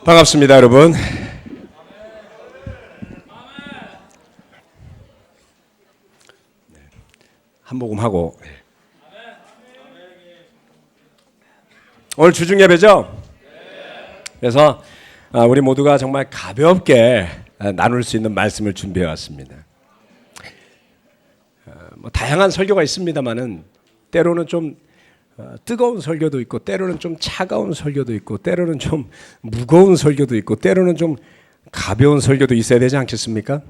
반갑습니다, 여러분. 한 모금 하고 오늘 주중 예배죠? 그래서 우리 모두가 정말 가볍게 나눌 수 있는 말씀을 준비해 왔습니다. 다양한 설교가 있습니다만은 때로는 좀 뜨거운 설교도 있고, 때로는 좀 차가운 설교도 있고, 때로는 좀 무거운 설교도 있고, 때로는 좀 가벼운 설교도 있어야 되지 않겠습니까?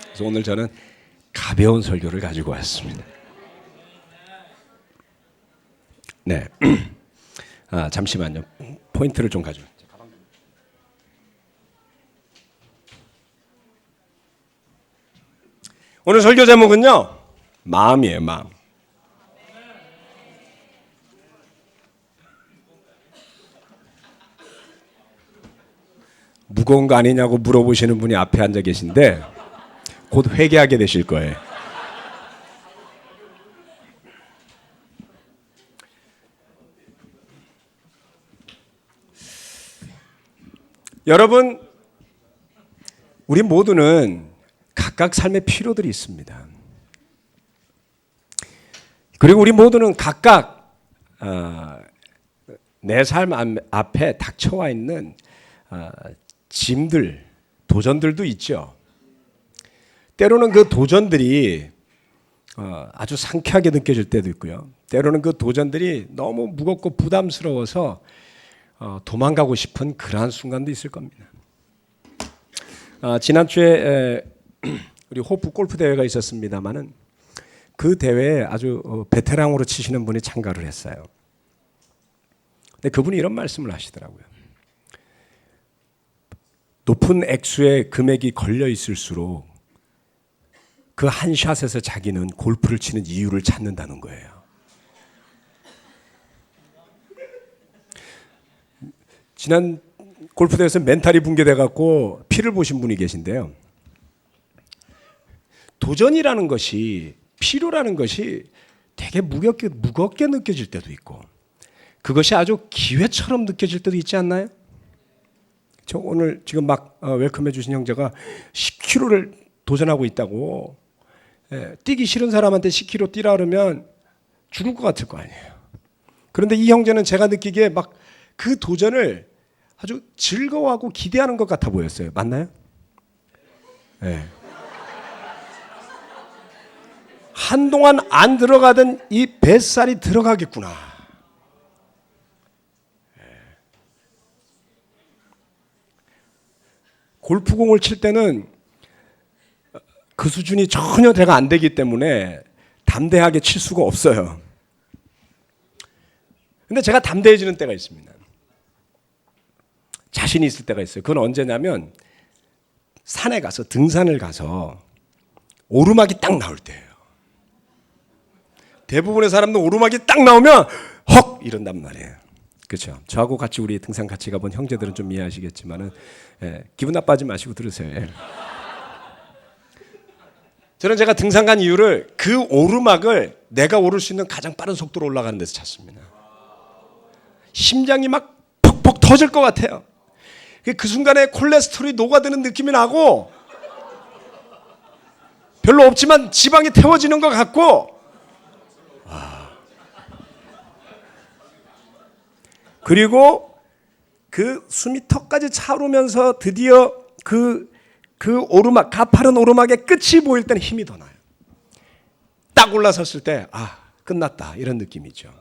그래서 오늘 저는 가벼운 설교를 가지고 왔습니다. 네, 잠시만요. 포인트를 좀 가져. 오늘 설교 제목은요, 마음이에요, 마음. 무거운 거 아니냐고 물어보시는 분이 앞에 앉아 계신데 곧 회개하게 되실 거예요. 여러분, 우리 모두는 각각 삶의 필요들이 있습니다. 그리고 우리 모두는 각각 내 삶 앞에 닥쳐와 있는 짐들, 도전들도 있죠. 때로는 그 도전들이 아주 상쾌하게 느껴질 때도 있고요. 때로는 그 도전들이 너무 무겁고 부담스러워서 도망가고 싶은 그러한 순간도 있을 겁니다. 지난주에 우리 호프 골프 대회가 있었습니다마는 그 대회에 아주 베테랑으로 치시는 분이 참가를 했어요. 근데 그분이 이런 말씀을 하시더라고요. 높은 액수의 금액이 걸려 있을수록 그 한 샷에서 자기는 골프를 치는 이유를 찾는다는 거예요. 지난 골프 대회에서 멘탈이 붕괴돼 갖고 피를 보신 분이 계신데요. 도전이라는 것이, 필요라는 것이 되게 무겁게 느껴질 때도 있고, 그것이 아주 기회처럼 느껴질 때도 있지 않나요? 저 오늘 지금 막 웰컴해 주신 형제가 10km를 도전하고 있다고. 뛰기 싫은 사람한테 10km 뛰라 그러면 죽을 것 같을 거 아니에요. 그런데 이 형제는 제가 느끼기에 막 그 도전을 아주 즐거워하고 기대하는 것 같아 보였어요. 맞나요? 네. 한동안 안 들어가던 이 뱃살이 들어가겠구나. 골프공을 칠 때는 그 수준이 전혀 제가 안 되기 때문에 담대하게 칠 수가 없어요. 근데 제가 담대해지는 때가 있습니다. 자신이 있을 때가 있어요. 그건 언제냐면 산에 가서, 등산을 가서 오르막이 딱 나올 때예요. 대부분의 사람들 오르막이 딱 나오면 헉! 이런단 말이에요. 그렇죠. 저하고 같이 우리 등산 같이 가본 형제들은 좀 이해하시겠지만은 기분 나빠하지 마시고 들으세요. 저는 제가 등산 간 이유를 그 오르막을 내가 오를 수 있는 가장 빠른 속도로 올라가는 데서 찾습니다. 심장이 막 퍽퍽 터질 것 같아요. 그 순간에 콜레스테롤이 녹아드는 느낌이 나고, 별로 없지만 지방이 태워지는 것 같고, 그리고 그 숨이 턱까지 차오르면서 드디어 그 오르막, 가파른 오르막의 끝이 보일 때는 힘이 더 나요. 딱 올라섰을 때 끝났다, 이런 느낌이죠.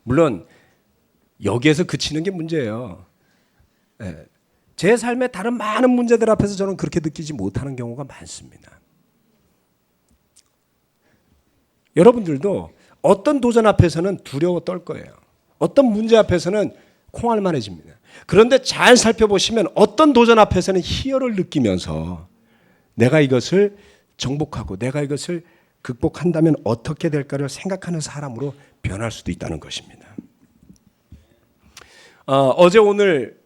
물론 여기에서 그치는 게 문제예요. 제 삶의 다른 많은 문제들 앞에서 저는 그렇게 느끼지 못하는 경우가 많습니다. 여러분들도 어떤 도전 앞에서는 두려워 떨 거예요. 어떤 문제 앞에서는 콩알만해집니다. 그런데 잘 살펴보시면 어떤 도전 앞에서는 희열을 느끼면서 내가 이것을 정복하고 내가 이것을 극복한다면 어떻게 될까를 생각하는 사람으로 변할 수도 있다는 것입니다. 어제 오늘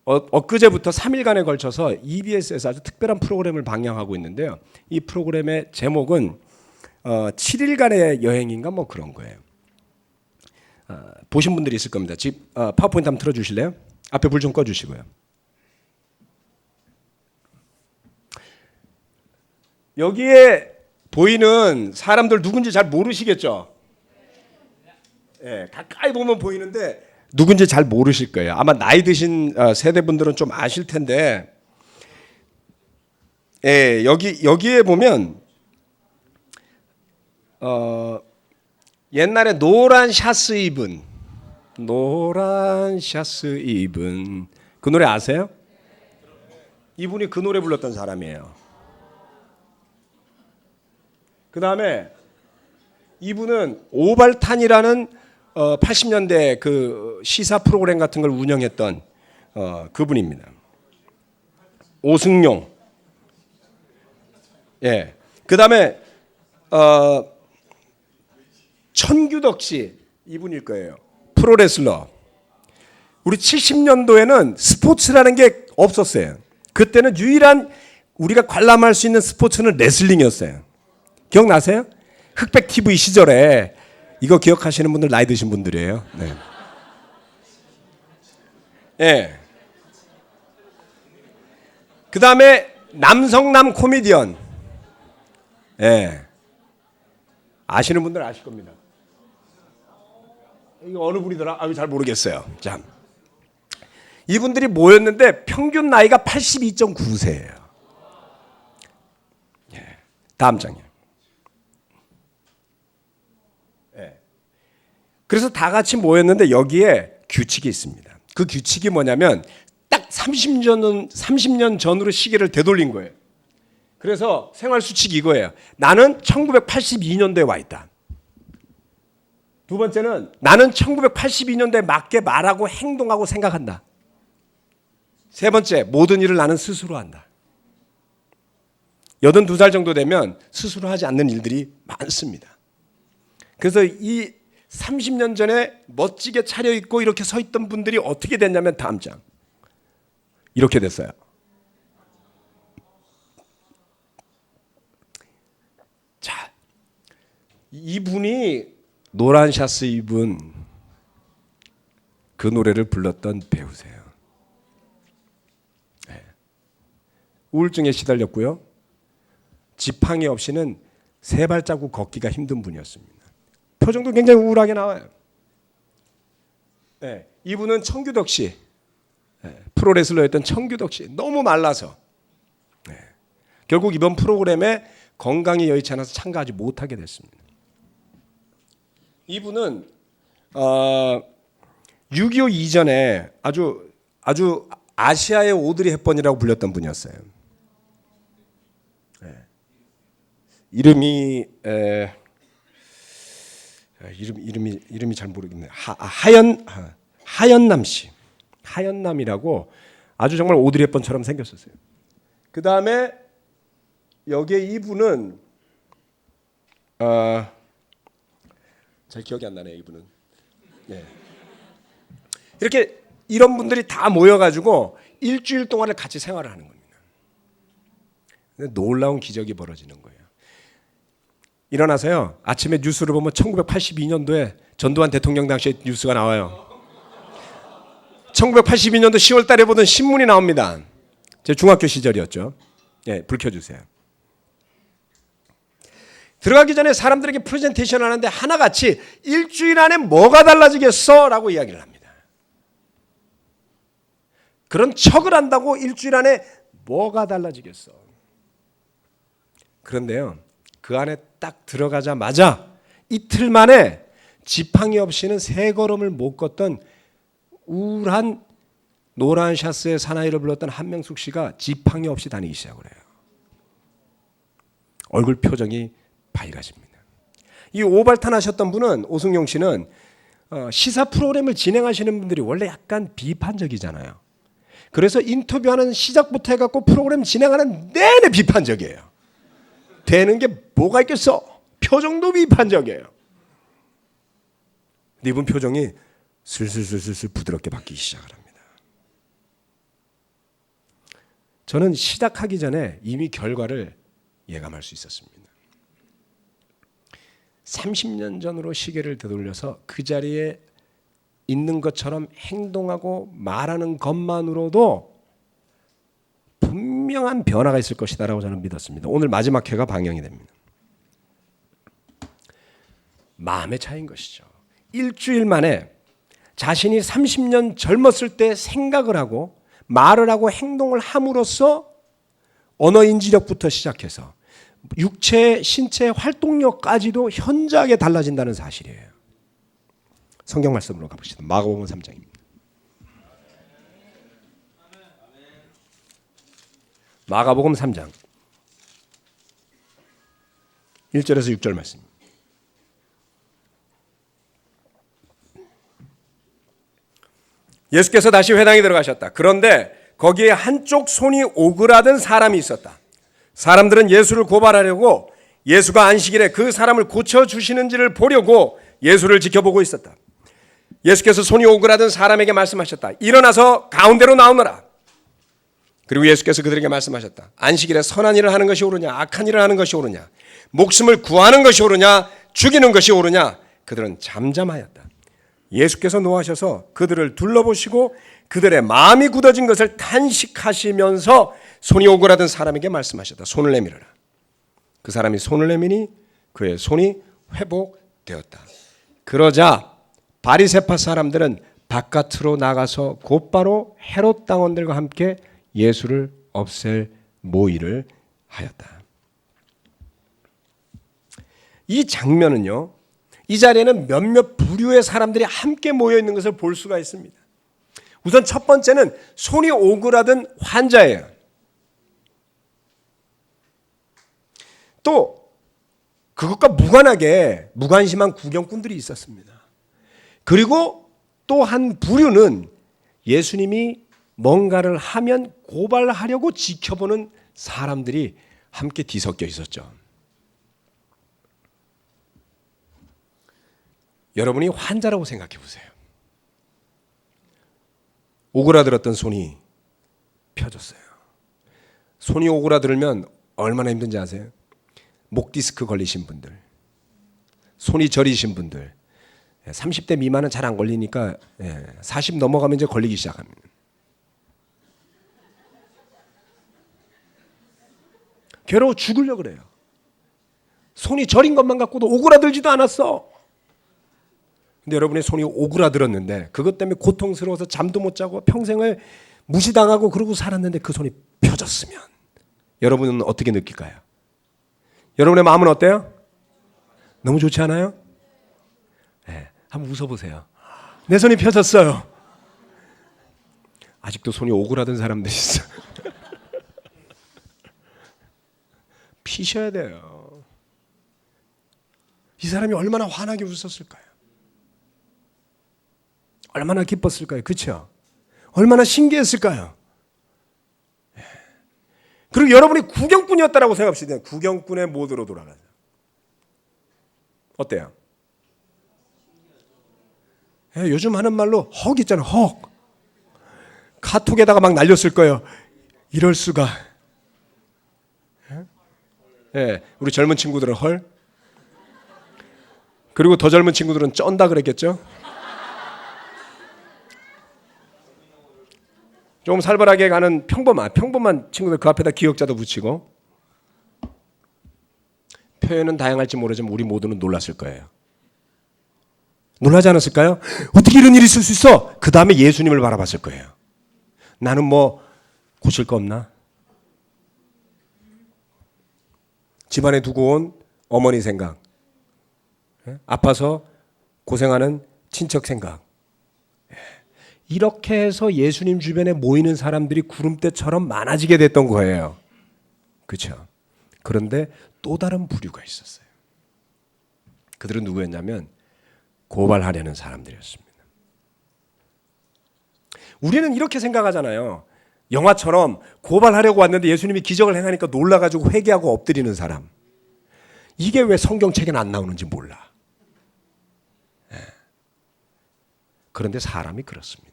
엊그제부터 3일간에 걸쳐서 EBS에서 아주 특별한 프로그램을 방영하고 있는데요. 이 프로그램의 제목은 7일간의 여행인가 뭐 그런 거예요. 보신 분들이 있을 겁니다. 집 파워포인트 한번 틀어주실래요? 앞에 불 좀 꺼주시고요. 여기에 보이는 사람들 누군지 잘 모르시겠죠? 예, 가까이 보면 보이는데 누군지 잘 모르실 거예요. 아마 나이 드신 세대분들은 좀 아실 텐데, 예, 여기에 보면 옛날에 노란 샤스 입은 그 노래 아세요? 이분이 그 노래 불렀던 사람이에요. 그 다음에 이분은 오발탄이라는 80년대 그 시사 프로그램 같은 걸 운영했던 그분입니다. 오승용. 예. 그 다음에 천규덕 씨 이분일 거예요. 프로레슬러. 우리 70년도에는 스포츠라는 게 없었어요. 그때는 유일한 우리가 관람할 수 있는 스포츠는 레슬링이었어요. 기억나세요? 흑백 TV 시절에 이거 기억하시는 분들 나이 드신 분들이에요. 네. 예. 그 다음에 남성남 코미디언. 예. 아시는 분들 아실 겁니다. 이거 어느 분이더라? 잘 모르겠어요. 자, 이분들이 모였는데 평균 나이가 82.9세예요. 예. 다음 장이요. 예. 그래서 다 같이 모였는데 여기에 규칙이 있습니다. 그 규칙이 뭐냐면 딱 30년 전으로 시계를 되돌린 거예요. 그래서 생활 수칙이 이거예요. 나는 1982년도에 와 있다. 두 번째는 나는 1982년도에 맞게 말하고 행동하고 생각한다. 세 번째, 모든 일을 나는 스스로 한다. 82살 정도 되면 스스로 하지 않는 일들이 많습니다. 그래서 이 30년 전에 멋지게 차려입고 이렇게 서 있던 분들이 어떻게 됐냐면 다음 장. 이렇게 됐어요. 자, 이분이 노란 샤스 입은 그 노래를 불렀던 배우세요. 네. 우울증에 시달렸고요. 지팡이 없이는 세 발자국 걷기가 힘든 분이었습니다. 표정도 굉장히 우울하게 나와요. 네. 이분은 청규덕 씨, 네. 프로레슬러였던 청규덕 씨, 너무 말라서 네. 결국 이번 프로그램에 건강이 여의치 않아서 참가하지 못하게 됐습니다. 이분은 6.25 이전에 아주 아시아의 오드리 헵번이라고 불렸던 분이었어요. 네. 이름이 잘 모르겠네요. 하연남 씨, 하연남이라고 아주 정말 오드리 헵번처럼 생겼었어요. 그 다음에 여기에 이분은 잘 기억이 안 나네요. 이분은. 네. 이렇게 이런 분들이 다 모여가지고 일주일 동안을 같이 생활을 하는 겁니다. 놀라운 기적이 벌어지는 거예요. 일어나서요. 아침에 뉴스를 보면 1982년도에 전두환 대통령 당시에 뉴스가 나와요. 1982년도 10월 달에 보던 신문이 나옵니다. 제 중학교 시절이었죠. 예, 불 켜주세요. 들어가기 전에 사람들에게 프레젠테이션을 하는데 하나같이 일주일 안에 뭐가 달라지겠어? 라고 이야기를 합니다. 그런 척을 한다고 일주일 안에 뭐가 달라지겠어? 그런데요. 그 안에 딱 들어가자마자 이틀 만에 지팡이 없이는 세 걸음을 못 걷던 우울한 노란 샤스의 사나이를 불렀던 한명숙 씨가 지팡이 없이 다니기 시작을 해요. 얼굴 표정이 밝아집니다. 이 오발탄 하셨던 분은 오승용 씨는 시사 프로그램을 진행하시는 분들이 원래 약간 비판적이잖아요. 그래서 인터뷰하는 시작부터 해갖고 프로그램 진행하는 내내 비판적이에요. 되는 게 뭐가 있겠어? 표정도 비판적이에요. 근데 이분 표정이 슬슬 부드럽게 바뀌기 시작을 합니다. 저는 시작하기 전에 이미 결과를 예감할 수 있었습니다. 30년 전으로 시계를 되돌려서 그 자리에 있는 것처럼 행동하고 말하는 것만으로도 분명한 변화가 있을 것이다라고 저는 믿었습니다. 오늘 마지막 회가 방영이 됩니다. 마음의 차이인 것이죠. 일주일 만에 자신이 30년 젊었을 때 생각을 하고 말을 하고 행동을 함으로써 언어 인지력부터 시작해서 육체, 신체 활동력까지도 현저하게 달라진다는 사실이에요. 성경 말씀으로 가봅시다. 마가복음 3장입니다. 마가복음 3장 1절에서 6절 말씀입니다. 예수께서 다시 회당에 들어가셨다. 그런데 거기에 한쪽 손이 오그라든 사람이 있었다. 사람들은 예수를 고발하려고 예수가 안식일에 그 사람을 고쳐주시는지를 보려고 예수를 지켜보고 있었다. 예수께서 손이 오그라든 사람에게 말씀하셨다. 일어나서 가운데로 나오너라. 그리고 예수께서 그들에게 말씀하셨다. 안식일에 선한 일을 하는 것이 옳으냐 악한 일을 하는 것이 옳으냐 목숨을 구하는 것이 옳으냐 죽이는 것이 옳으냐. 그들은 잠잠하였다. 예수께서 노하셔서 그들을 둘러보시고 그들의 마음이 굳어진 것을 탄식하시면서 손이 오그라든 사람에게 말씀하셨다. 손을 내밀어라. 그 사람이 손을 내미니 그의 손이 회복되었다. 그러자 바리새파 사람들은 바깥으로 나가서 곧바로 헤롯 당원들과 함께 예수를 없앨 모의를 하였다. 이 장면은요, 이 자리에는 몇몇 부류의 사람들이 함께 모여 있는 것을 볼 수가 있습니다. 우선 첫 번째는 손이 오그라든 환자예요. 또 그것과 무관하게 무관심한 구경꾼들이 있었습니다. 그리고 또 한 부류는 예수님이 뭔가를 하면 고발하려고 지켜보는 사람들이 함께 뒤섞여 있었죠. 여러분이 환자라고 생각해 보세요. 오그라들었던 손이 펴졌어요. 손이 오그라들면 얼마나 힘든지 아세요? 목 디스크 걸리신 분들, 손이 저리신 분들, 30대 미만은 잘 안 걸리니까 40 넘어가면 이제 걸리기 시작합니다. 괴로워 죽으려고 그래요. 손이 저린 것만 갖고도 오그라들지도 않았어. 근데 여러분의 손이 오그라들었는데 그것 때문에 고통스러워서 잠도 못 자고 평생을 무시당하고 그러고 살았는데 그 손이 펴졌으면 여러분은 어떻게 느낄까요? 여러분의 마음은 어때요? 너무 좋지 않아요? 네, 한번 웃어보세요. 내 손이 펴졌어요. 아직도 손이 오그라든 사람들이 있어. 피셔야 돼요. 이 사람이 얼마나 환하게 웃었을까요? 얼마나 기뻤을까요? 그렇죠? 얼마나 신기했을까요? 그리고 여러분이 구경꾼이었다라고 생각합시다. 구경꾼의 모드로 돌아가자. 어때요? 요즘 하는 말로 헉 있잖아요. 헉. 카톡에다가 막 날렸을 거예요. 이럴 수가. 우리 젊은 친구들은 헐. 그리고 더 젊은 친구들은 쩐다 그랬겠죠? 좀 살벌하게 가는 평범한 친구들 그 앞에다 기억자도 붙이고. 표현은 다양할지 모르지만 우리 모두는 놀랐을 거예요. 놀라지 않았을까요? 어떻게 이런 일이 있을 수 있어? 그 다음에 예수님을 바라봤을 거예요. 나는 뭐 고칠 거 없나? 집안에 두고 온 어머니 생각, 아파서 고생하는 친척 생각. 이렇게 해서 예수님 주변에 모이는 사람들이 구름대처럼 많아지게 됐던 거예요. 그렇죠? 그런데 또 다른 부류가 있었어요. 그들은 누구였냐면 고발하려는 사람들이었습니다. 우리는 이렇게 생각하잖아요. 영화처럼 고발하려고 왔는데 예수님이 기적을 행하니까 놀라가지고 회개하고 엎드리는 사람. 이게 왜 성경책에는 안 나오는지 몰라. 그런데 사람이 그렇습니다.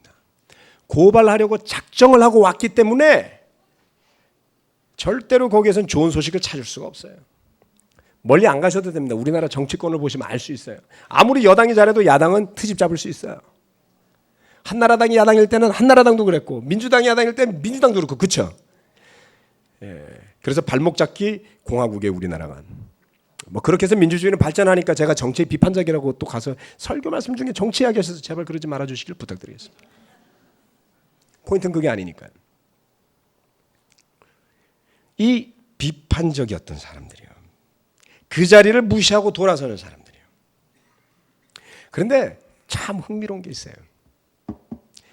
고발하려고 작정을 하고 왔기 때문에 절대로 거기에선 좋은 소식을 찾을 수가 없어요. 멀리 안 가셔도 됩니다. 우리나라 정치권을 보시면 알 수 있어요. 아무리 여당이 잘해도 야당은 트집 잡을 수 있어요. 한나라당이 야당일 때는 한나라당도 그랬고 민주당이 야당일 때는 민주당도 그렇고 그렇죠. 예. 그래서 발목 잡기 공화국의 우리나라가 뭐 그렇게 해서 민주주의는 발전하니까 제가 정치의 비판적이라고 또 가서 설교 말씀 중에 정치 이야기하셔서 제발 그러지 말아 주시길 부탁드리겠습니다. 포인트는 그게 아니니까요. 이 비판적이었던 사람들이요. 그 자리를 무시하고 돌아서는 사람들이요. 그런데 참 흥미로운 게 있어요.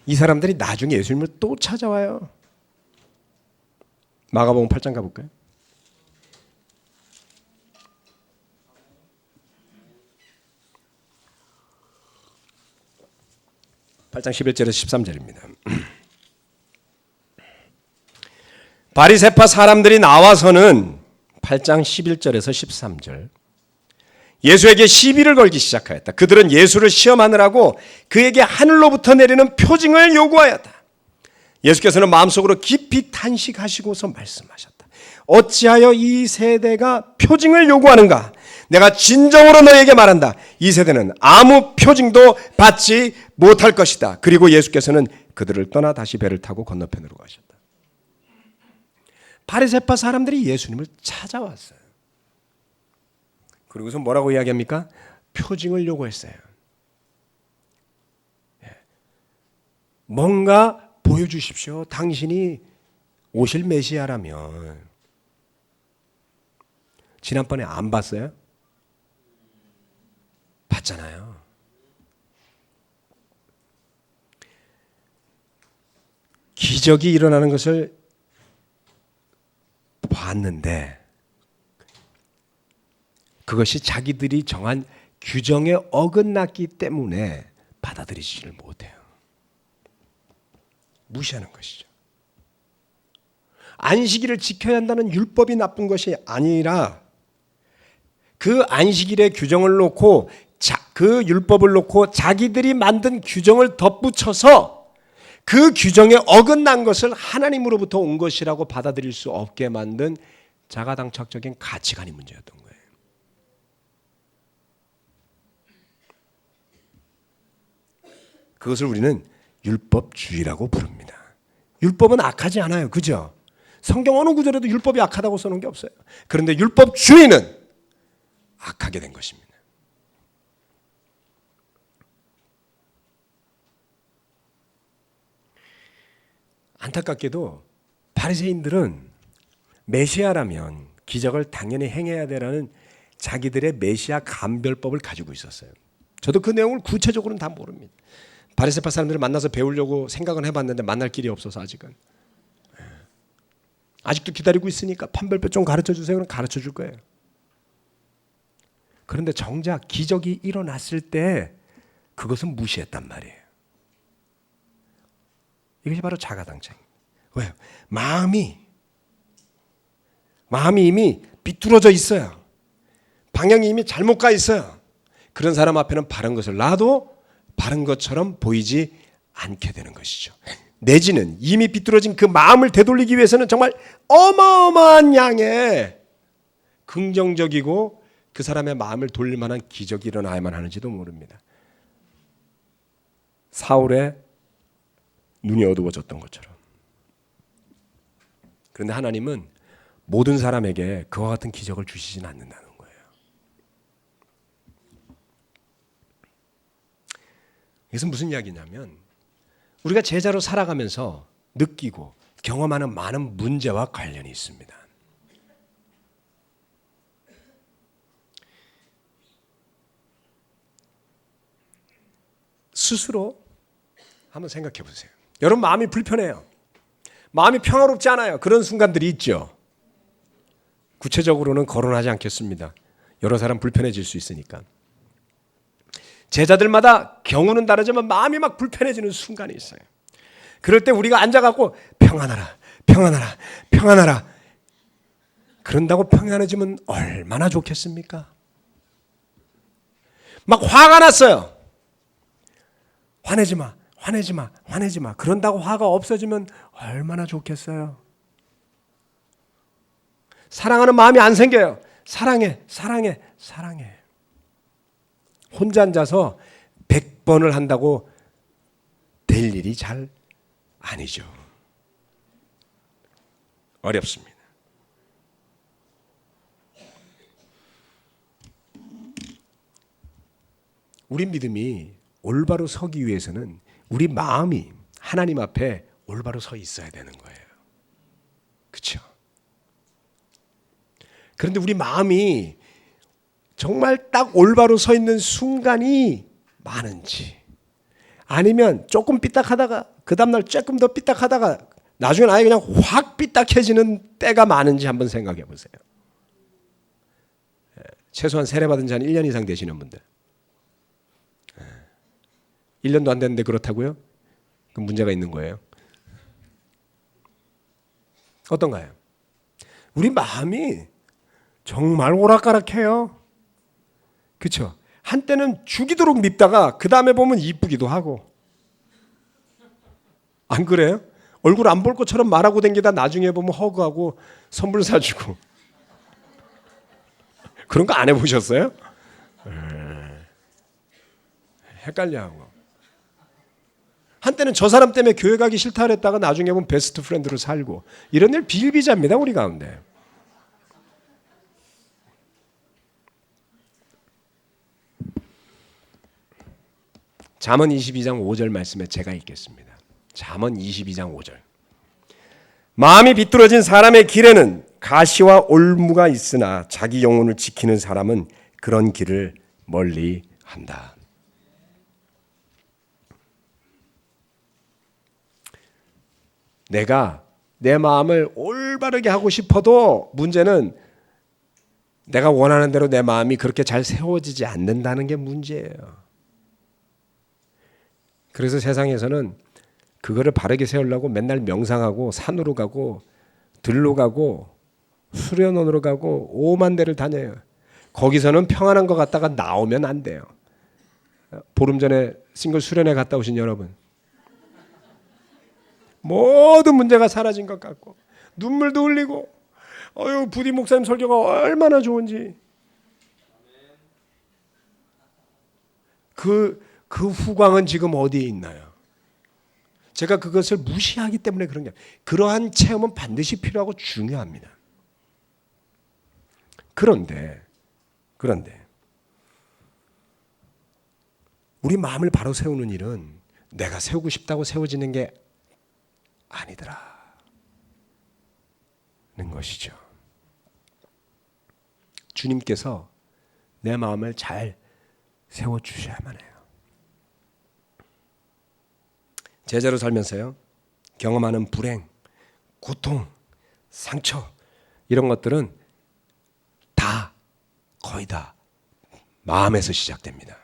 이 사람들이 나중에 예수님을 또 찾아와요. 마가복음 8장 가볼까요? 8장 11절에서 13절입니다. 바리새파 사람들이 나와서는 8장 11절에서 13절 예수에게 시비를 걸기 시작하였다. 그들은 예수를 시험하느라고 그에게 하늘로부터 내리는 표징을 요구하였다. 예수께서는 마음속으로 깊이 탄식하시고서 말씀하셨다. 어찌하여 이 세대가 표징을 요구하는가? 내가 진정으로 너에게 말한다. 이 세대는 아무 표징도 받지 못할 것이다. 그리고 예수께서는 그들을 떠나 다시 배를 타고 건너편으로 가셨다. 바리새파 사람들이 예수님을 찾아왔어요. 그리고서 뭐라고 이야기합니까? 표징을 요구했어요. 뭔가 보여주십시오. 당신이 오실 메시아라면. 지난번에 안 봤어요? 봤잖아요. 기적이 일어나는 것을 봤는데 그것이 자기들이 정한 규정에 어긋났기 때문에 받아들이지를 못해요. 무시하는 것이죠. 안식일을 지켜야 한다는 율법이 나쁜 것이 아니라 그 안식일의 규정을 놓고 그 율법을 놓고 자기들이 만든 규정을 덧붙여서 그 규정에 어긋난 것을 하나님으로부터 온 것이라고 받아들일 수 없게 만든 자가당착적인 가치관이 문제였던 거예요. 그것을 우리는 율법주의라고 부릅니다. 율법은 악하지 않아요. 그죠? 성경 어느 구절에도 율법이 악하다고 써놓은 게 없어요. 그런데 율법주의는 악하게 된 것입니다. 안타깝게도 바리새인들은 메시아라면 기적을 당연히 행해야 되라는 자기들의 메시아 감별법을 가지고 있었어요. 저도 그 내용을 구체적으로는 다 모릅니다. 바리새파 사람들을 만나서 배우려고 생각은 해봤는데 만날 길이 없어서 아직은. 아직도 기다리고 있으니까 판별법 좀 가르쳐 주세요. 그럼 가르쳐 줄 거예요. 그런데 정작 기적이 일어났을 때 그것은 무시했단 말이에요. 이것이 바로 자가당착입니다. 왜요? 마음이 이미 비뚤어져 있어요. 방향이 이미 잘못 가 있어요. 그런 사람 앞에는 바른 것을 놔도 바른 것처럼 보이지 않게 되는 것이죠. 내지는 이미 비뚤어진 그 마음을 되돌리기 위해서는 정말 어마어마한 양의 긍정적이고 그 사람의 마음을 돌릴 만한 기적이 일어나야만 하는지도 모릅니다. 사울의 눈이 어두워졌던 것처럼. 그런데 하나님은 모든 사람에게 그와 같은 기적을 주시진 않는다는 거예요. 이것은 무슨 이야기냐면 우리가 제자로 살아가면서 느끼고 경험하는 많은 문제와 관련이 있습니다. 스스로 한번 생각해 보세요. 여러분 마음이 불편해요. 마음이 평화롭지 않아요. 그런 순간들이 있죠. 구체적으로는 거론하지 않겠습니다. 여러 사람 불편해질 수 있으니까. 제자들마다 경우는 다르지만 마음이 막 불편해지는 순간이 있어요. 그럴 때 우리가 앉아갖고 평안하라, 평안하라, 평안하라. 그런다고 평안해지면 얼마나 좋겠습니까? 막 화가 났어요. 화내지 마, 화내지 마, 화내지 마. 그런다고 화가 없어지면 얼마나 좋겠어요. 사랑하는 마음이 안 생겨요. 사랑해, 사랑해, 사랑해. 혼자 앉아서 100번을 한다고 될 일이 잘 아니죠. 어렵습니다. 우리 믿음이 올바로 서기 위해서는 우리 마음이 하나님 앞에 올바로 서 있어야 되는 거예요. 그렇죠? 그런데 우리 마음이 정말 딱 올바로 서 있는 순간이 많은지, 아니면 조금 삐딱하다가 그 다음날 조금 더 삐딱하다가 나중에 아예 그냥 확 삐딱해지는 때가 많은지 한번 생각해 보세요. 최소한 세례받은 지 한 1년 이상 되시는 분들. 1년도 안 됐는데 그렇다고요? 그럼 문제가 있는 거예요. 어떤가요? 우리 마음이 정말 오락가락해요. 그렇죠? 한때는 죽이도록 밉다가 그 다음에 보면 이쁘기도 하고. 안 그래요? 얼굴 안 볼 것처럼 말하고 댕기다 나중에 보면 허그하고 선물 사주고. 그런 거 안 해보셨어요? 헷갈려하고. 한때는 저 사람 때문에 교회 가기 싫다 그랬다가 나중에 보면 베스트 프렌드로 살고. 이런 일 비일비재합니다, 우리 가운데. 잠언 22장 5절 말씀에 제가 읽겠습니다. 잠언 22장 5절. 마음이 비뚤어진 사람의 길에는 가시와 올무가 있으나 자기 영혼을 지키는 사람은 그런 길을 멀리 한다. 내가 내 마음을 올바르게 하고 싶어도 문제는 내가 원하는 대로 내 마음이 그렇게 잘 세워지지 않는다는 게 문제예요. 그래서 세상에서는 그거를 바르게 세우려고 맨날 명상하고 산으로 가고 들로 가고 수련원으로 가고 오만 데를 다녀요. 거기서는 평안한 것 같다가 나오면 안 돼요. 보름 전에 싱글 수련회 갔다 오신 여러분, 모든 문제가 사라진 것 같고 눈물도 흘리고 부디 목사님 설교가 얼마나 좋은지 그 후광은 지금 어디에 있나요? 제가 그것을 무시하기 때문에 그런 게 아니에요. 그러한 체험은 반드시 필요하고 중요합니다. 그런데 우리 마음을 바로 세우는 일은 내가 세우고 싶다고 세워지는 게 아니더라는 것이죠. 주님께서 내 마음을 잘 세워주셔야만 해요. 제자로 살면서요, 경험하는 불행, 고통, 상처 이런 것들은 거의 다 마음에서 시작됩니다.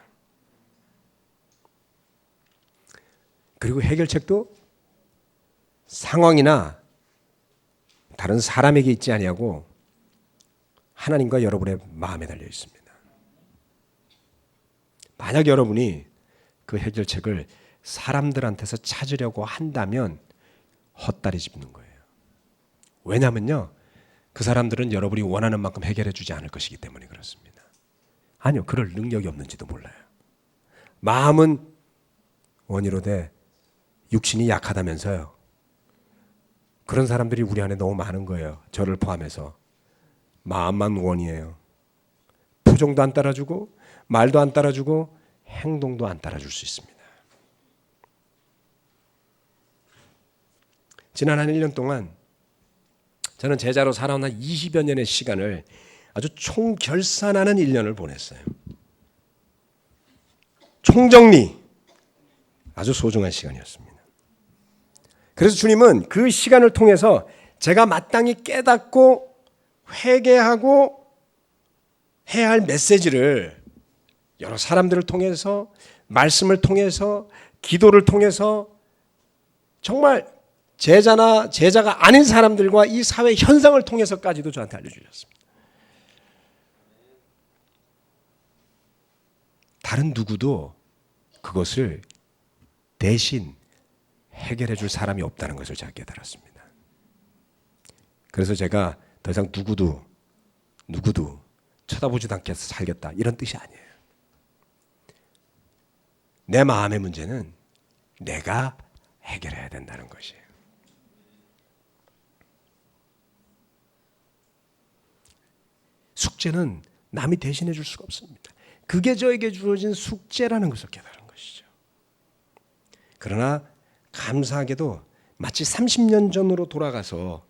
그리고 해결책도 상황이나 다른 사람에게 있지 아니하고 하나님과 여러분의 마음에 달려 있습니다. 만약 여러분이 그 해결책을 사람들한테서 찾으려고 한다면 헛다리 짚는 거예요. 왜냐면요, 그 사람들은 여러분이 원하는 만큼 해결해 주지 않을 것이기 때문에 그렇습니다. 아니요, 그럴 능력이 없는지도 몰라요. 마음은 원이로 돼 육신이 약하다면서요. 그런 사람들이 우리 안에 너무 많은 거예요. 저를 포함해서. 마음만 원이에요. 표정도 안 따라주고 말도 안 따라주고 행동도 안 따라줄 수 있습니다. 지난 한 1년 동안 저는 제자로 살아온 한 20여 년의 시간을 아주 총결산하는 1년을 보냈어요. 총정리, 아주 소중한 시간이었습니다. 그래서 주님은 그 시간을 통해서 제가 마땅히 깨닫고 회개하고 해야 할 메시지를 여러 사람들을 통해서, 말씀을 통해서, 기도를 통해서 정말 제자가 아닌 사람들과 이 사회 현상을 통해서까지도 저한테 알려주셨습니다. 다른 누구도 그것을 대신 해결해 줄 사람이 없다는 것을 제가 깨달았습니다. 그래서 제가 더 이상 누구도 쳐다보지도 않게 살겠다 이런 뜻이 아니에요. 내 마음의 문제는 내가 해결해야 된다는 것이에요. 숙제는 남이 대신해 줄 수가 없습니다. 그게 저에게 주어진 숙제라는 것을 깨달은 것이죠. 그러나 감사하게도 마치 30년 전으로 돌아가서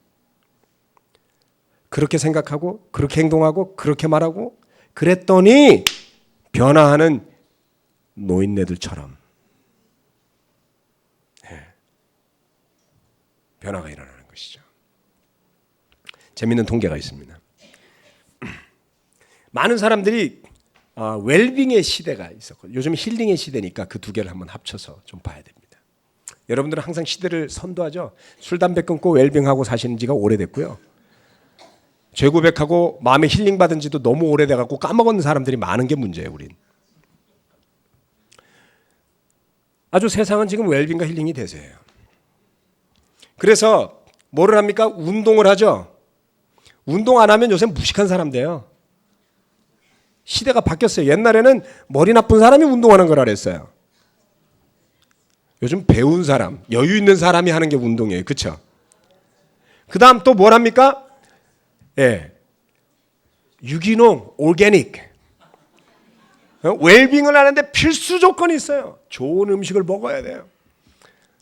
그렇게 생각하고 그렇게 행동하고 그렇게 말하고 그랬더니 변화하는 노인네들처럼 변화가 일어나는 것이죠. 재미있는 통계가 있습니다. 많은 사람들이 웰빙의 시대가 있었고 요즘 힐링의 시대니까 그 두 개를 한번 합쳐서 좀 봐야 됩니다. 여러분들은 항상 시대를 선도하죠. 술, 담배 끊고 웰빙하고 사시는 지가 오래됐고요. 죄 고백하고 마음에 힐링 받은 지도 너무 오래돼 갖고 까먹은 사람들이 많은 게 문제예요. 우린. 아주 세상은 지금 웰빙과 힐링이 대세예요. 그래서 뭐를 합니까? 운동을 하죠. 운동 안 하면 요새 무식한 사람 돼요. 시대가 바뀌었어요. 옛날에는 머리 나쁜 사람이 운동하는 거라 그랬어요. 요즘 배운 사람, 여유 있는 사람이 하는 게 운동이에요. 그렇죠? 그 다음 또 뭘 합니까? 유기농, 오르게닉. 웰빙을 하는데 필수 조건이 있어요. 좋은 음식을 먹어야 돼요.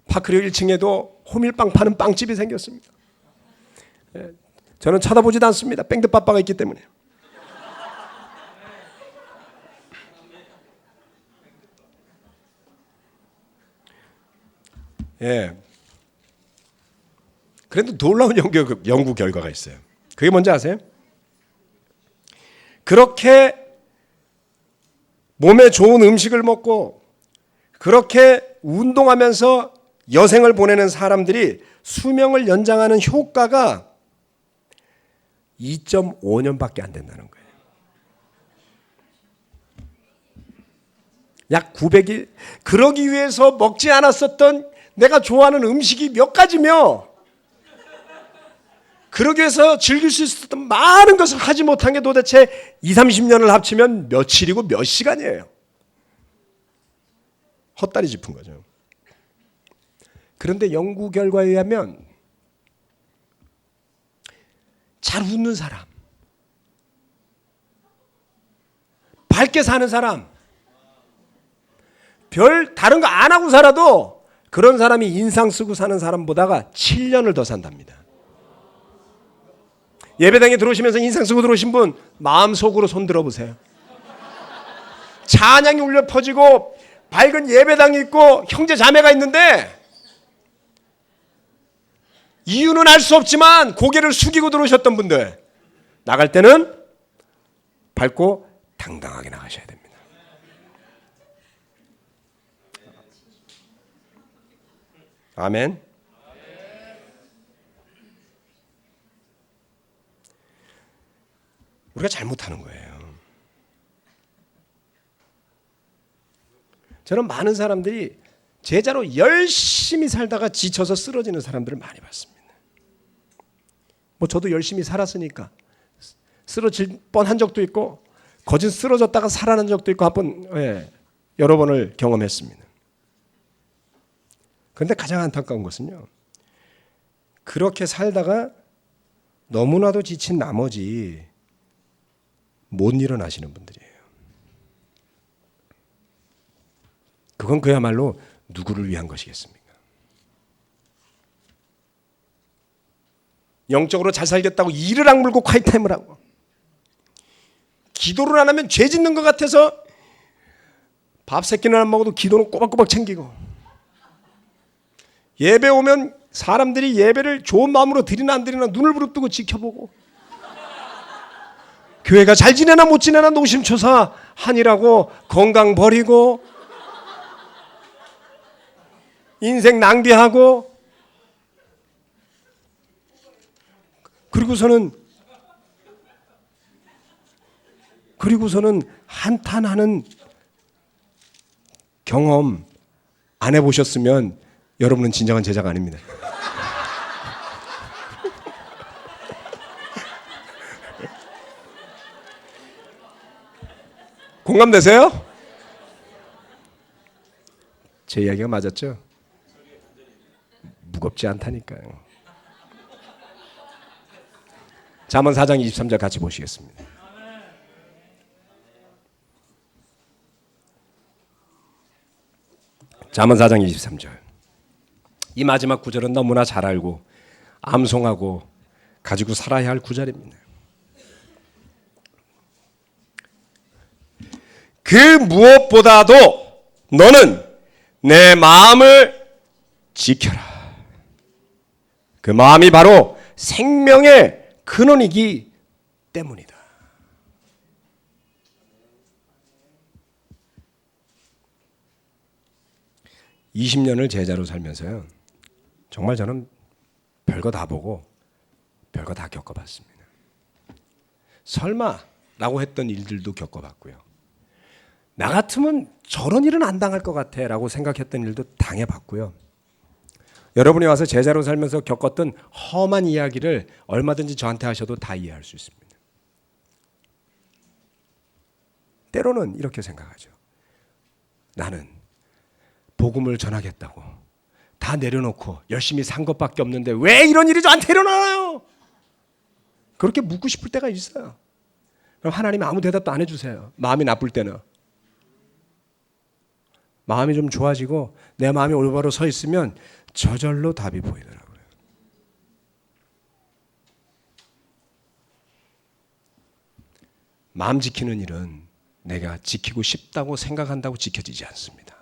파크류 1층에도 호밀빵 파는 빵집이 생겼습니다. 저는 쳐다보지도 않습니다. 뺑드빠빠가 있기 때문에. 그래도 놀라운 연구 결과가 있어요. 그게 뭔지 아세요? 그렇게 몸에 좋은 음식을 먹고 그렇게 운동하면서 여생을 보내는 사람들이 수명을 연장하는 효과가 2.5년밖에 안 된다는 거예요. 약 900일. 그러기 위해서 먹지 않았었던 내가 좋아하는 음식이 몇 가지며 그러기 위해서 즐길 수 있었던 많은 것을 하지 못한 게 도대체 20, 30년을 합치면 며칠이고 몇 시간이에요. 헛다리 짚은 거죠. 그런데 연구 결과에 의하면 잘 웃는 사람, 밝게 사는 사람, 별 다른 거 안 하고 살아도 그런 사람이 인상 쓰고 사는 사람보다가 7년을 더 산답니다. 예배당에 들어오시면서 인상 쓰고 들어오신 분 마음속으로 손 들어보세요. 찬양이 울려 퍼지고 밝은 예배당이 있고 형제 자매가 있는데 이유는 알 수 없지만 고개를 숙이고 들어오셨던 분들 나갈 때는 밝고 당당하게 나가셔야 됩니다. 아멘. 우리가 잘못하는 거예요. 저는 많은 사람들이 제자로 열심히 살다가 지쳐서 쓰러지는 사람들을 많이 봤습니다. 뭐 저도 열심히 살았으니까 쓰러질 뻔한 적도 있고 거진 쓰러졌다가 살아난 적도 있고 여러 번을 경험했습니다. 그런데 가장 안타까운 것은요. 그렇게 살다가 너무나도 지친 나머지 못 일어나시는 분들이에요. 그건 그야말로 누구를 위한 것이겠습니까? 영적으로 잘 살겠다고 이를 악물고 콰이타임을 하고 기도를 안 하면 죄 짓는 것 같아서 밥 세 끼는 안 먹어도 기도는 꼬박꼬박 챙기고 예배 오면 사람들이 예배를 좋은 마음으로 드리나 안 드리나 눈을 부릅뜨고 지켜보고 교회가 잘 지내나 못 지내나 노심초사 하니라고 건강 버리고 인생 낭비하고 그리고서는 한탄하는 경험 안 해보셨으면 여러분은 진정한 제자가 아닙니다. 공감되세요? 제 이야기가 맞았죠? 무겁지 않다니까요. 잠언 4장 23절 같이 보시겠습니다. 잠언 4장 23절. 이 마지막 구절은 너무나 잘 알고 암송하고 가지고 살아야 할 구절입니다. 그 무엇보다도 너는 내 마음을 지켜라. 그 마음이 바로 생명의 근원이기 때문이다. (20년을) 제자로 살면서요, 정말 저는 별거 다 보고 별거 다 겪어봤습니다. 설마라고 했던 일들도 겪어봤고요. 나 같으면 저런 일은 안 당할 것 같아 라고 생각했던 일도 당해봤고요. 여러분이 와서 제자로 살면서 겪었던 험한 이야기를 얼마든지 저한테 하셔도 다 이해할 수 있습니다. 때로는 이렇게 생각하죠. 나는 복음을 전하겠다고 다 내려놓고 열심히 산 것밖에 없는데 왜 이런 일이 저한테 일어나요? 그렇게 묻고 싶을 때가 있어요. 그럼 하나님 아무 대답도 안 해주세요. 마음이 나쁠 때는. 마음이 좀 좋아지고 내 마음이 올바로 서 있으면 저절로 답이 보이더라고요. 마음 지키는 일은 내가 지키고 싶다고 생각한다고 지켜지지 않습니다.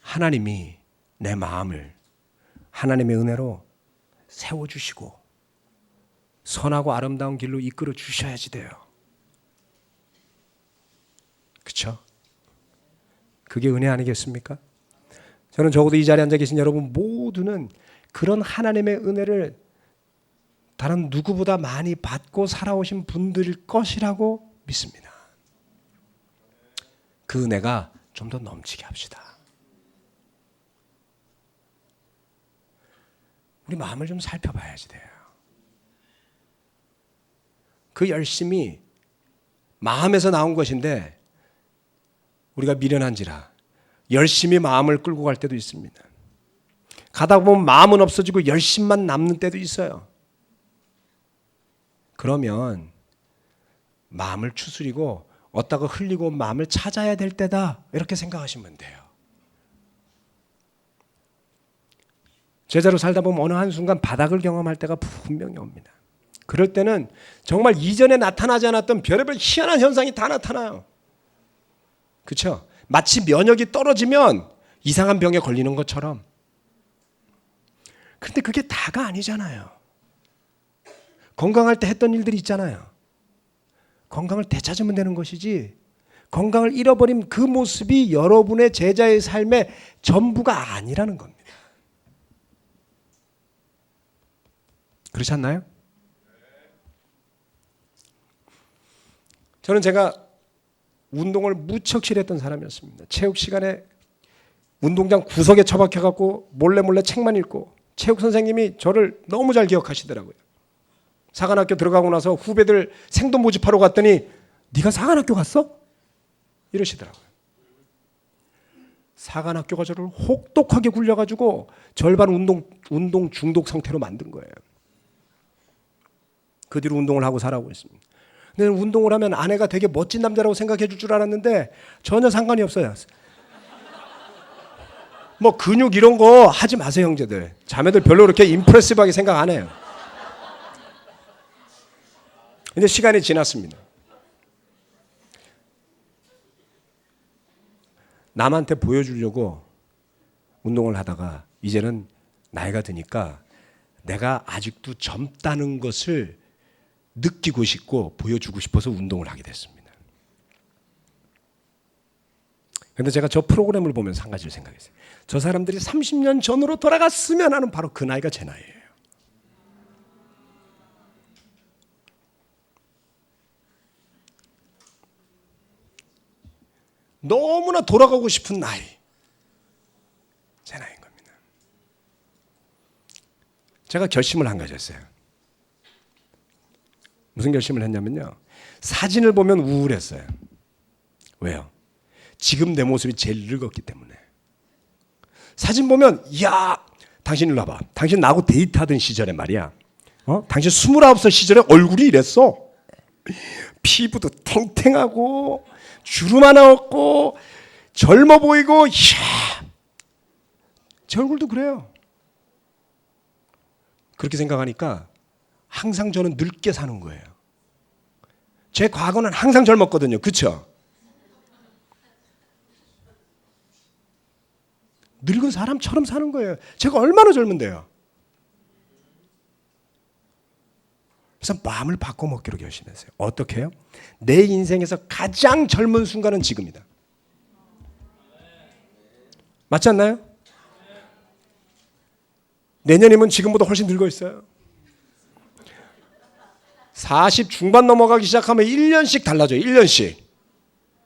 하나님이 내 마음을 하나님의 은혜로 세워주시고 선하고 아름다운 길로 이끌어 주셔야지 돼요. 그렇죠? 그게 은혜 아니겠습니까? 저는 적어도 이 자리에 앉아 계신 여러분 모두는 그런 하나님의 은혜를 다른 누구보다 많이 받고 살아오신 분들일 것이라고 믿습니다. 그 은혜가 좀 더 넘치게 합시다. 우리 마음을 좀 살펴봐야지 돼요. 그 열심이 마음에서 나온 것인데 우리가 미련한지라 열심히 마음을 끌고 갈 때도 있습니다. 가다 보면 마음은 없어지고 열심만 남는 때도 있어요. 그러면 마음을 추스리고 어디다가 흘리고 마음을 찾아야 될 때다 이렇게 생각하시면 돼요. 제자로 살다 보면 어느 한순간 바닥을 경험할 때가 분명히 옵니다. 그럴 때는 정말 이전에 나타나지 않았던 별의별 희한한 현상이 다 나타나요. 그렇죠? 마치 면역이 떨어지면 이상한 병에 걸리는 것처럼. 그런데 그게 다가 아니잖아요. 건강할 때 했던 일들이 있잖아요. 건강을 되찾으면 되는 것이지 건강을 잃어버린 그 모습이 여러분의 제자의 삶의 전부가 아니라는 겁니다. 그렇지 않나요? 저는 제가 운동을 무척 싫어했던 사람이었습니다. 체육 시간에 운동장 구석에 처박혀갖고 몰래 책만 읽고 체육 선생님이 저를 너무 잘 기억하시더라고요. 사관학교 들어가고 나서 후배들 생돈 모집하러 갔더니 네가 사관학교 갔어? 이러시더라고요. 사관학교가 저를 혹독하게 굴려가지고 절반 운동 중독 상태로 만든 거예요. 그 뒤로 운동을 하고 살아오고 있습니다. 근데 운동을 하면 아내가 되게 멋진 남자라고 생각해 줄 줄 알았는데 전혀 상관이 없어요. 뭐 근육 이런 거 하지 마세요, 형제들. 자매들 별로 그렇게 임프레시브하게 생각 안 해요. 이제 시간이 지났습니다. 남한테 보여주려고 운동을 하다가 이제는 나이가 드니까 내가 아직도 젊다는 것을 느끼고 싶고 보여주고 싶어서 운동을 하게 됐습니다. 그런데 제가 저 프로그램을 보면서 한 가지를 생각했어요. 저 사람들이 30년 전으로 돌아갔으면 하는 바로 그 나이가 제 나이예요. 너무나 돌아가고 싶은 나이. 제 나이인 겁니다. 제가 결심을 한 가지였어요. 무슨 결심을 했냐면요. 사진을 보면 우울했어요. 왜요? 지금 내 모습이 제일 늙었기 때문에. 사진 보면 이야 당신 일로 와봐. 당신 나하고 데이트하던 시절에 말이야. 당신 29살 시절에 얼굴이 이랬어. 피부도 탱탱하고 주름 하나 없고 젊어 보이고, 이야, 제 얼굴도 그래요. 그렇게 생각하니까 항상 저는 늙게 사는 거예요. 제 과거는 항상 젊었거든요. 그렇죠? 늙은 사람처럼 사는 거예요. 제가 얼마나 젊은데요. 그래서 마음을 바꿔먹기로 결심했어요. 어떻게 해요? 내 인생에서 가장 젊은 순간은 지금이다. 맞지 않나요? 내년이면 지금보다 훨씬 늙어 있어요. 40 중반 넘어가기 시작하면 1년씩 달라져요. 1년씩.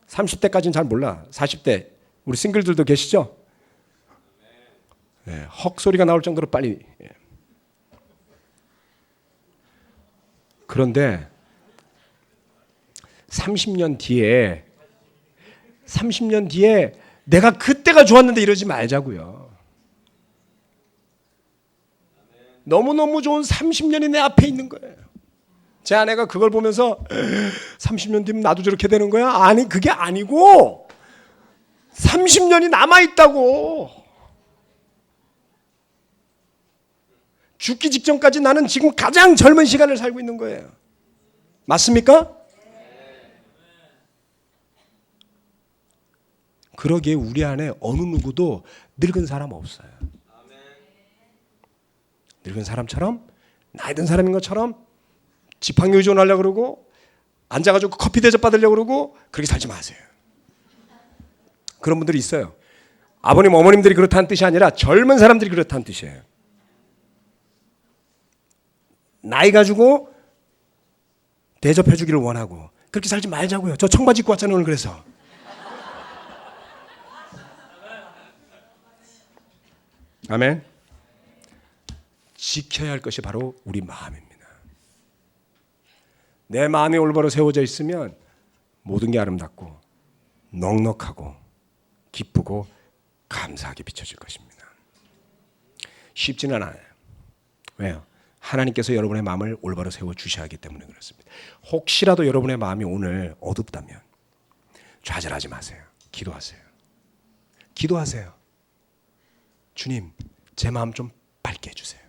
30대까지는 잘 몰라. 40대 우리 싱글들도 계시죠? 네, 헉 소리가 나올 정도로 빨리. 그런데 30년 뒤에 내가 그때가 좋았는데 이러지 말자고요. 너무너무 좋은 30년이 내 앞에 있는 거예요. 제 아내가 그걸 보면서 30년 뒤면 나도 저렇게 되는 거야? 아니, 그게 아니고 30년이 남아있다고. 죽기 직전까지 나는 지금 가장 젊은 시간을 살고 있는 거예요. 맞습니까? 그러기에 우리 안에 어느 누구도 늙은 사람 없어요. 늙은 사람처럼, 나이 든 사람인 것처럼 지팡이 의존하려고 그러고 앉아가지고 커피 대접 받으려고 그러고 그렇게 살지 마세요. 그런 분들이 있어요. 아버님 어머님들이 그렇다는 뜻이 아니라 젊은 사람들이 그렇다는 뜻이에요. 나이 가지고 대접해 주기를 원하고 그렇게 살지 말자고요. 저 청바지 입고 왔잖아요 오늘. 그래서 아멘. 지켜야 할 것이 바로 우리 마음입니다. 내 마음이 올바로 세워져 있으면 모든 게 아름답고 넉넉하고 기쁘고 감사하게 비춰질 것입니다. 쉽지는 않아요. 왜요? 하나님께서 여러분의 마음을 올바로 세워주셔야 하기 때문에 그렇습니다. 혹시라도 여러분의 마음이 오늘 어둡다면 좌절하지 마세요. 기도하세요. 기도하세요. 주님, 제 마음 좀 밝게 해주세요.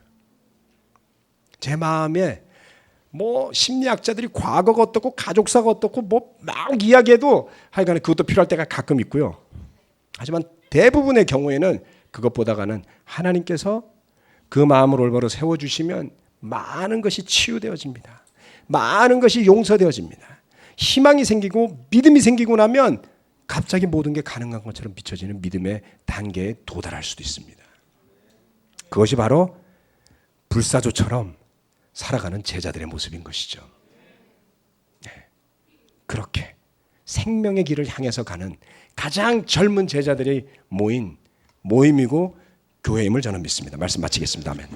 제 마음에 뭐 심리학자들이 과거가 어떻고 가족사가 어떻고 뭐 막 이야기해도 하여간에 그것도 필요할 때가 가끔 있고요. 하지만 대부분의 경우에는 그것보다가는 하나님께서 그 마음을 올바로 세워주시면 많은 것이 치유되어집니다. 많은 것이 용서되어집니다. 희망이 생기고 믿음이 생기고 나면 갑자기 모든 게 가능한 것처럼 비춰지는 믿음의 단계에 도달할 수도 있습니다. 그것이 바로 불사조처럼 살아가는 제자들의 모습인 것이죠. 네. 그렇게 생명의 길을 향해서 가는 가장 젊은 제자들이 모인 모임이고 교회임을 저는 믿습니다. 말씀 마치겠습니다. 아멘.